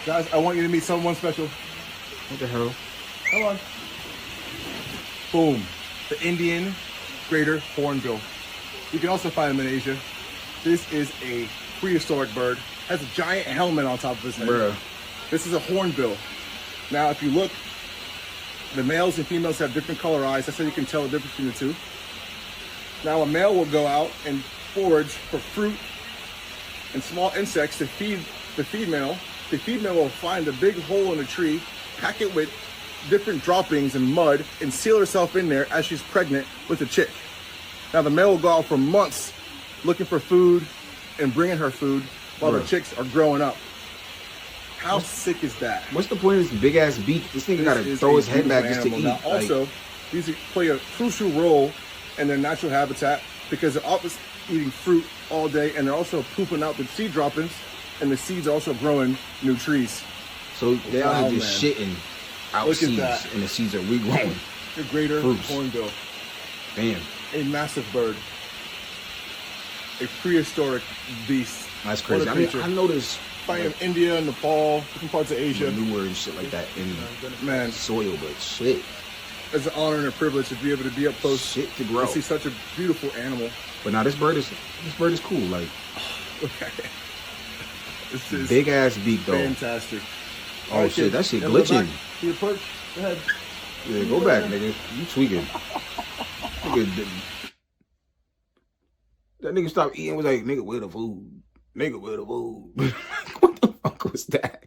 Guys, I want you to meet someone special. What the hell? Come on. Boom. The Indian greater hornbill. You can also find them in Asia. This is a prehistoric bird. Has a giant helmet on top of his head. Bruh. This is a hornbill. Now, if you look, the males and females have different color eyes. That's how you can tell the difference between the two. Now, a male will go out and forage for fruit and small insects to feed the female. The female will find a big hole in a tree, pack it with different droppings and mud, and seal herself in there as she's pregnant with a chick. Now, the male will go out for months looking for food and bringing her food while the chicks are growing up. How sick is that? What's the point of this big ass beak? This nigga gotta throw his head back just to eat. Now, also, these play a crucial role in their natural habitat because they're always eating fruit all day, and they're also pooping out the seed droppings, and the seeds are also growing new trees. So they are just shitting out Look at seeds, that. and the seeds are regrowing. The greater hornbill. Damn. A massive bird. A prehistoric beast. That's crazy. I mean, I noticed find in India, Nepal, different parts of Asia. manure and shit like that in Man, soil, but shit. it's an honor and a privilege to be able to be up close Shit to grow. and see such a beautiful animal. But now this bird is cool. Like, Look at it. This is big ass beak though. fantastic. Oh All right, shit, kids, that shit you wanna go glitching. back to your perch? Go ahead. Yeah, go back, nigga. You tweaking. Nigga, that nigga stopped eating. Was like, nigga, where the food? Nigga, where the food? What the fuck was that?